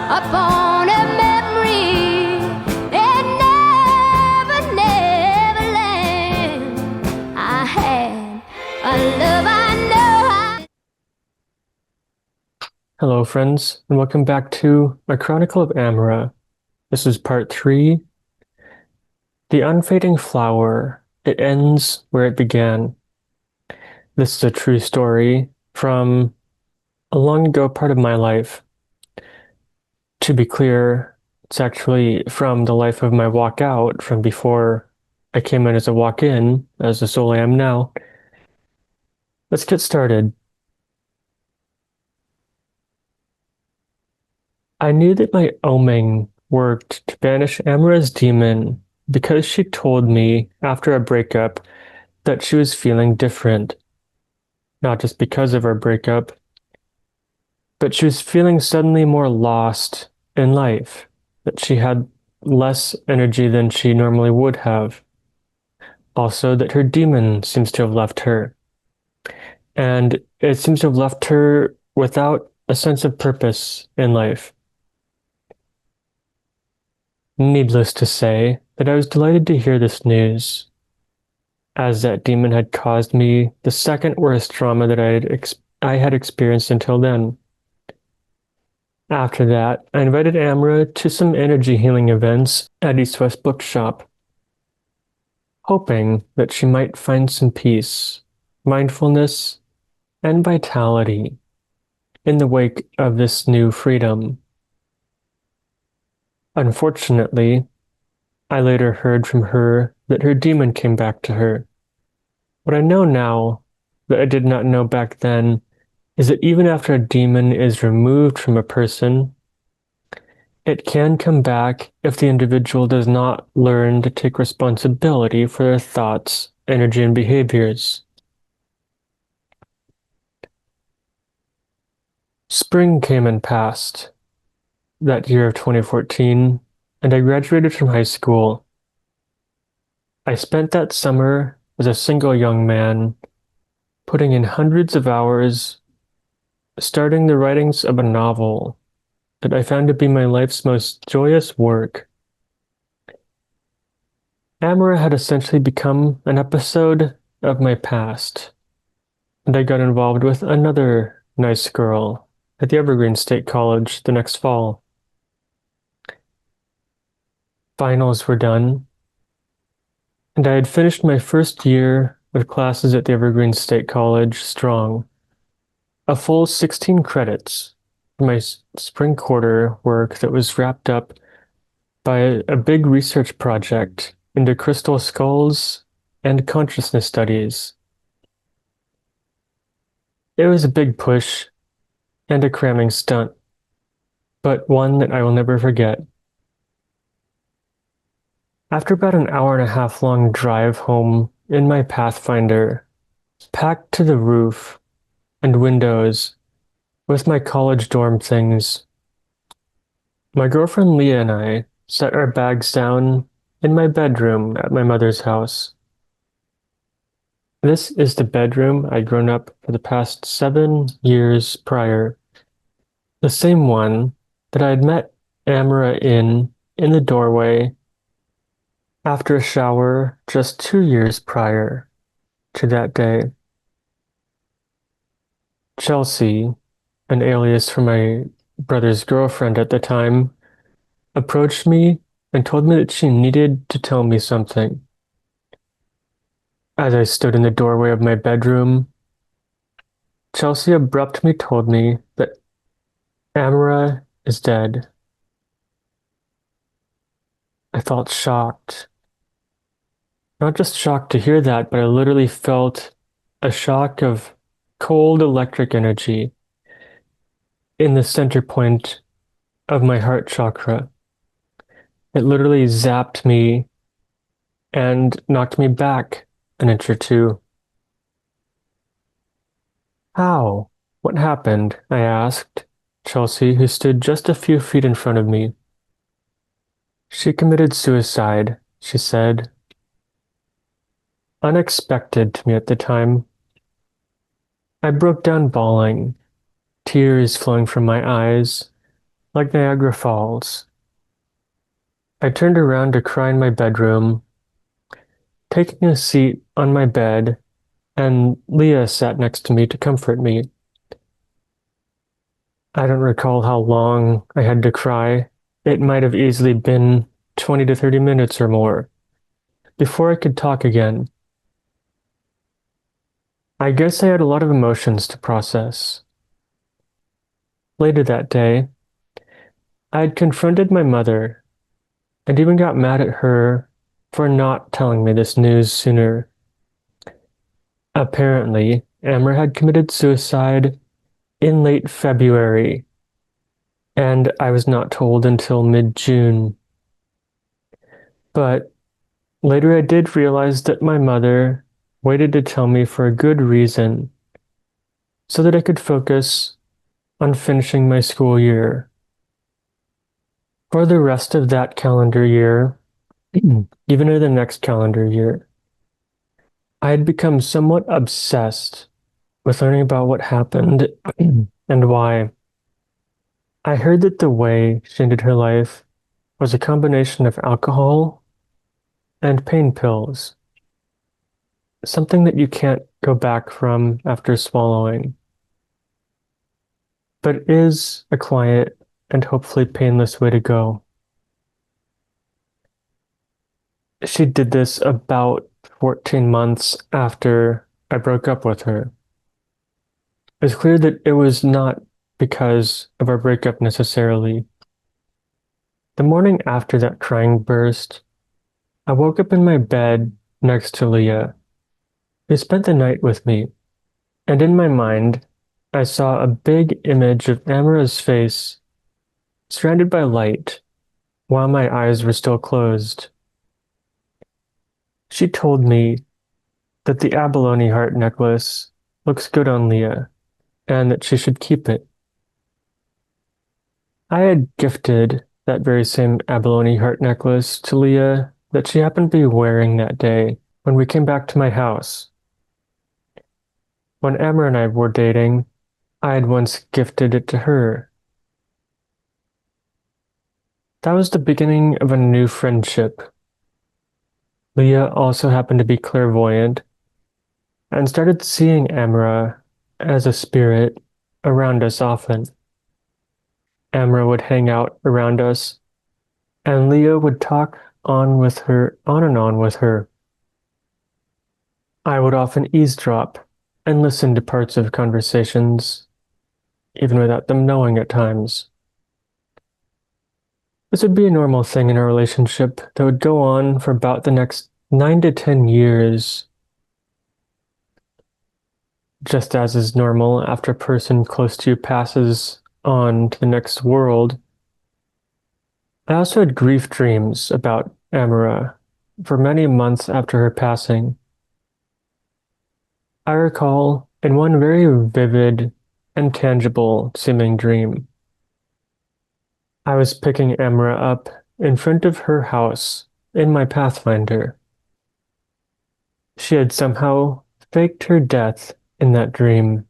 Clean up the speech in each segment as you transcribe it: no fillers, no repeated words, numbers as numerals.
upon a memory in never land. I had a love I know I... Hello friends, and welcome back to my Chronicle of Amara. This is part 3. The Unfading Flower. It ends where it began. This is a true story from a long ago part of my life. To be clear, it's actually from the life of my walkout from before I came in as a walk-in, as the soul I am now. Let's get started. I knew that my oming worked to banish Amara's demon because she told me after a breakup that she was feeling different. Not just because of our breakup, but she was feeling suddenly more lost in life, that she had less energy than she normally would have. Also, that her demon seems to have left her. And it seems to have left her without a sense of purpose in life. Needless to say that I was delighted to hear this news, as that demon had caused me the second worst trauma that I had experienced until then. After that, I invited Amara to some energy healing events at East West Bookshop, hoping that she might find some peace, mindfulness, and vitality in the wake of this new freedom. Unfortunately, I later heard from her that her demon came back to her. What I know now that I did not know back then is that even after a demon is removed from a person, it can come back if the individual does not learn to take responsibility for their thoughts, energy, and behaviors. Spring came and passed that year of 2014, and I graduated from high school. I spent that summer as a single young man, putting in hundreds of hours, starting the writings of a novel that I found to be my life's most joyous work. Amara had essentially become an episode of my past, and I got involved with another nice girl at the Evergreen State College the next fall. Finals were done, and I had finished my first year of classes at the Evergreen State College strong. A full 16 credits for my spring quarter work that was wrapped up by a big research project into crystal skulls and consciousness studies. It was a big push and a cramming stunt, but one that I will never forget. After about an hour and a half long drive home in my Pathfinder, packed to the roof and windows with my college dorm things, my girlfriend Leah and I set our bags down in my bedroom at my mother's house. This is the bedroom I'd grown up for the past 7 years prior, the same one that I had met Amara in the doorway after a shower just 2 years prior to that day. Chelsea, an alias for my brother's girlfriend at the time, approached me and told me that she needed to tell me something. As I stood in the doorway of my bedroom, Chelsea abruptly told me that Amara is dead. I felt shocked. Not just shocked to hear that, but I literally felt a shock of cold electric energy in the center point of my heart chakra. It literally zapped me and knocked me back an inch or two. How? What happened? I asked Chelsea, who stood just a few feet in front of me. She committed suicide, she said. Unexpected to me at the time. I broke down bawling, tears flowing from my eyes, like Niagara Falls. I turned around to cry in my bedroom, taking a seat on my bed, and Leah sat next to me to comfort me. I don't recall how long I had to cry. It might have easily been 20 to 30 minutes or more before I could talk again. I guess I had a lot of emotions to process. Later that day, I had confronted my mother and even got mad at her for not telling me this news sooner. Apparently, Amber had committed suicide in late February, and I was not told until mid-June. But later I did realize that my mother waited to tell me for a good reason, so that I could focus on finishing my school year. For the rest of that calendar year, even in the next calendar year, I had become somewhat obsessed with learning about what happened and why. I heard that the way she ended her life was a combination of alcohol and pain pills, something that you can't go back from after swallowing, but is a quiet and hopefully painless way to go. She did this about 14 months after I broke up with her. It's clear that it was not because of our breakup necessarily. The morning after that crying burst, I woke up in my bed next to Leah, who spent the night with me, and in my mind, I saw a big image of Amara's face surrounded by light while my eyes were still closed. She told me that the abalone heart necklace looks good on Leah and that she should keep it. I had gifted that very same abalone heart necklace to Leah that she happened to be wearing that day when we came back to my house. When Amara and I were dating, I had once gifted it to her. That was the beginning of a new friendship. Leah also happened to be clairvoyant and started seeing Amara as a spirit around us often. Amara would hang out around us, and Leah would talk on and on with her. I would often eavesdrop and listen to parts of conversations, even without them knowing at times. This would be a normal thing in our relationship that would go on for about the next 9 to 10 years, just as is normal after a person close to you passes on to the next world. I also had grief dreams about Amara for many months after her passing. I recall in one very vivid and tangible seeming dream, I was picking Amara up in front of her house in my Pathfinder. She had somehow faked her death in that dream.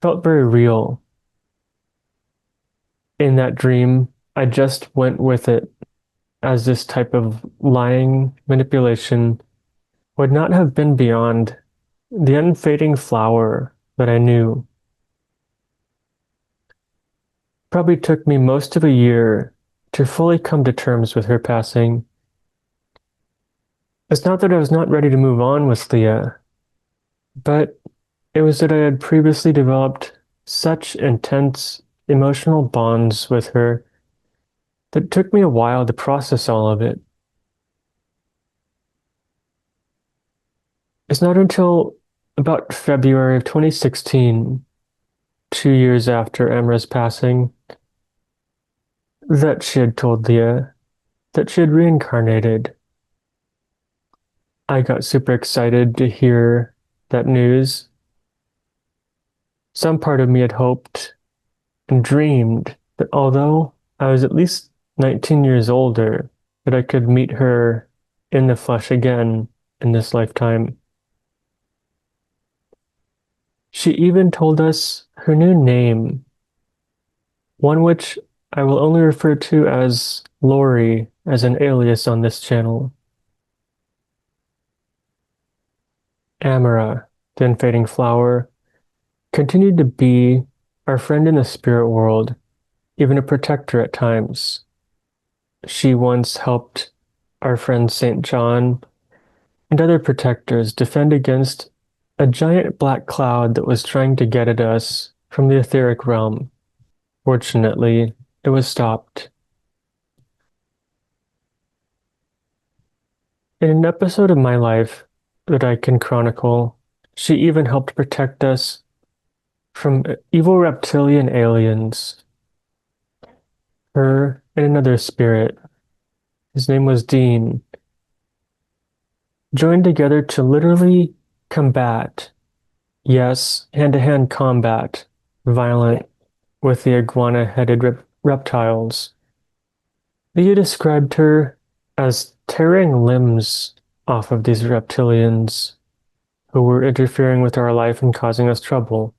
Felt very real. In that dream, I just went with it, as this type of lying manipulation would not have been beyond the unfading flower that I knew. Probably took me most of a year to fully come to terms with her passing. It's not that I was not ready to move on with Leah, but it was that I had previously developed such intense emotional bonds with her that it took me a while to process all of it. It's not until about February of 2016, 2 years after Amra's passing, that she had told Leah that she had reincarnated. I got super excited to hear that news. Some part of me had hoped and dreamed that although I was at least 19 years older, that I could meet her in the flesh again in this lifetime. She even told us her new name, one which I will only refer to as Lori as an alias on this channel. Amara, the unfading flower, continued to be our friend in the spirit world, even a protector at times. She once helped our friend St. John and other protectors defend against a giant black cloud that was trying to get at us from the etheric realm. Fortunately, it was stopped. In an episode of my life that I can chronicle, she even helped protect us from evil reptilian aliens. Her and another spirit, his name was Dean, joined together to literally combat, yes, hand-to-hand combat, violent with the iguana-headed reptiles. Leah described her as tearing limbs off of these reptilians who were interfering with our life and causing us trouble.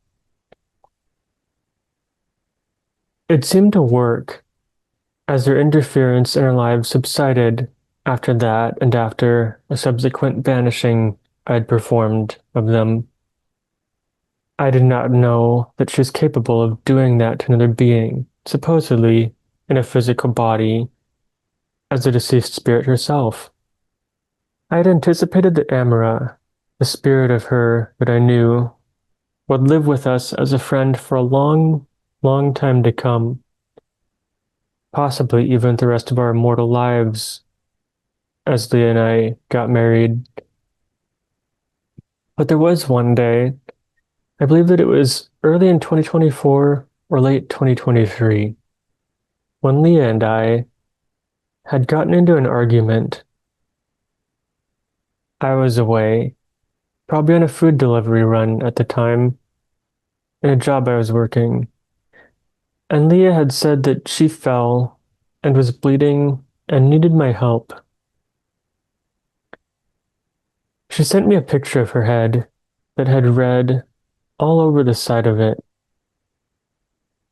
It seemed to work, as their interference in our lives subsided after that and after a subsequent banishing I'd performed of them. I did not know that she was capable of doing that to another being, supposedly in a physical body, as the deceased spirit herself. I had anticipated that Amara, the spirit of her that I knew, would live with us as a friend for a long, long time to come, possibly even the rest of our mortal lives, as Leah and I got married. But there was one day, I believe that it was early in 2024 or late 2023, when Leah and I had gotten into an argument. I was away, probably on a food delivery run at the time, in a job I was working, and Leah had said that she fell and was bleeding and needed my help. She sent me a picture of her head that had red all over the side of it.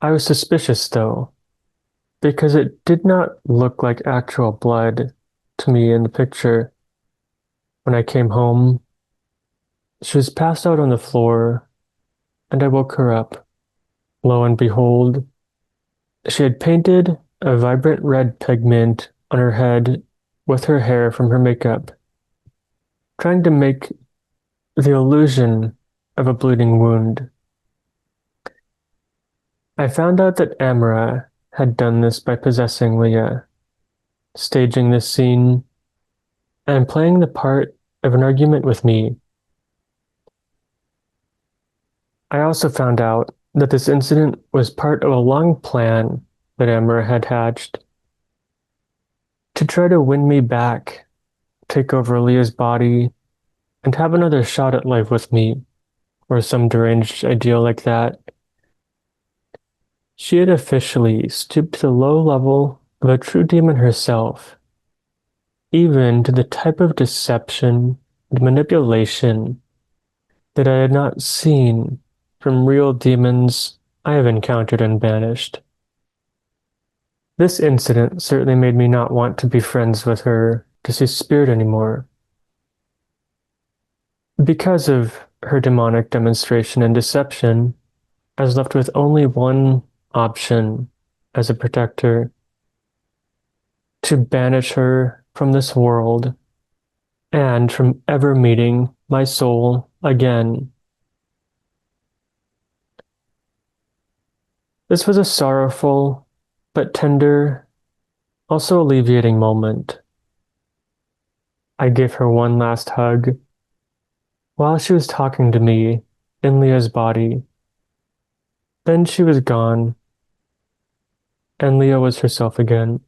I was suspicious, though, because it did not look like actual blood to me in the picture. When I came home, she was passed out on the floor, and I woke her up. Lo and behold, she had painted a vibrant red pigment on her head with her hair from her makeup, trying to make the illusion of a bleeding wound. I found out that Amara had done this by possessing Leah, staging this scene, and playing the part of an argument with me. I also found out that this incident was part of a long plan that Amara had hatched to try to win me back, take over Leah's body, and have another shot at life with me, or some deranged ideal like that. She had officially stooped to the low level of a true demon herself, even to the type of deception and manipulation that I had not seen from real demons I have encountered and banished. This incident certainly made me not want to be friends with her deceased spirit anymore. Because of her demonic demonstration and deception, I was left with only one option as a protector: to banish her from this world and from ever meeting my soul again. This was a sorrowful but tender, also alleviating moment. I gave her one last hug while she was talking to me in Leah's body. Then she was gone, and Leah was herself again.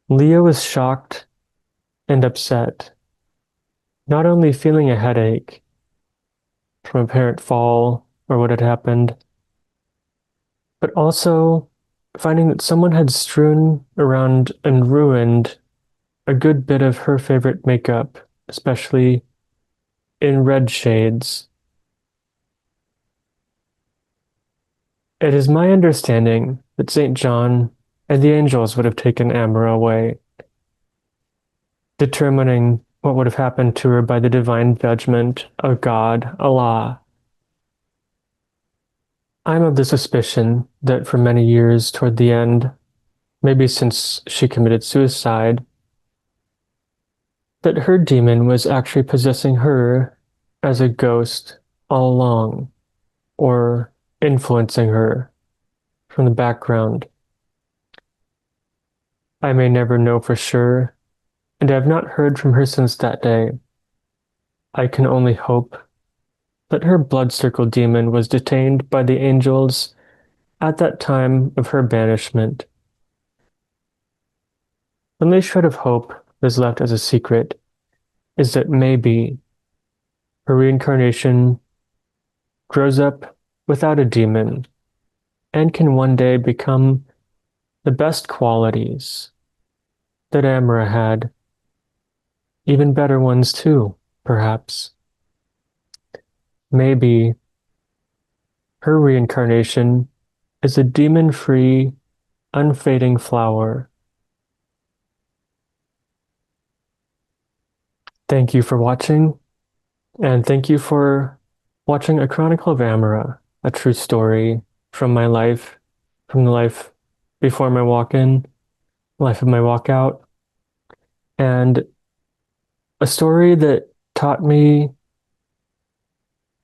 Leah was shocked and upset, not only feeling a headache from apparent fall or what had happened, but also finding that someone had strewn around and ruined a good bit of her favorite makeup, especially in red shades. It is my understanding that St. John and the angels would have taken Amara away, determining what would have happened to her by the divine judgment of God, Allah. I'm of the suspicion that for many years toward the end, maybe since she committed suicide, that her demon was actually possessing her as a ghost all along, or influencing her from the background. I may never know for sure, and I have not heard from her since that day. I can only hope that her blood circle demon was detained by the angels at that time of her banishment. The only shred of hope that is left as a secret is that maybe her reincarnation grows up without a demon and can one day become the best qualities that Amara had, even better ones too, perhaps. Maybe her reincarnation is a demon-free, unfading flower. Thank you for watching, and thank you for watching A Chronicle of Amara, a true story from my life, from the life before my walk-in, life of my walkout, and a story that taught me,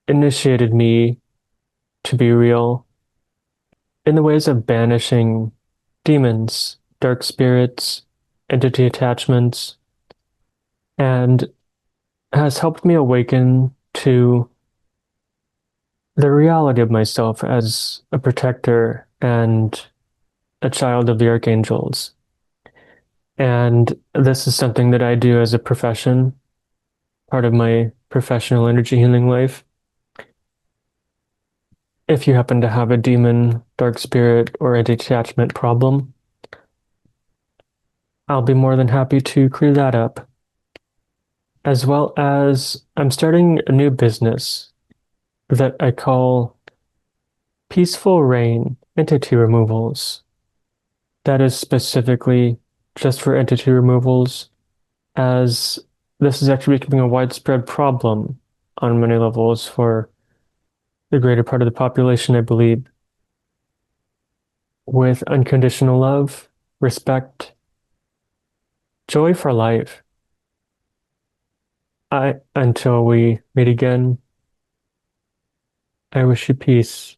initiated me to be real in the ways of banishing demons, dark spirits, entity attachments, and has helped me awaken to the reality of myself as a protector and a child of the archangels. And this is something that I do as a profession, part of my professional energy healing life. If you happen to have a demon, dark spirit, or a detachment problem, I'll be more than happy to clear that up. As well as I'm starting a new business that I call Peaceful Rain Entity Removals. That is specifically just for entity removals, as this is actually becoming a widespread problem on many levels for the greater part of the population, I believe. With unconditional love, respect, joy for life. Until we meet again, I wish you peace.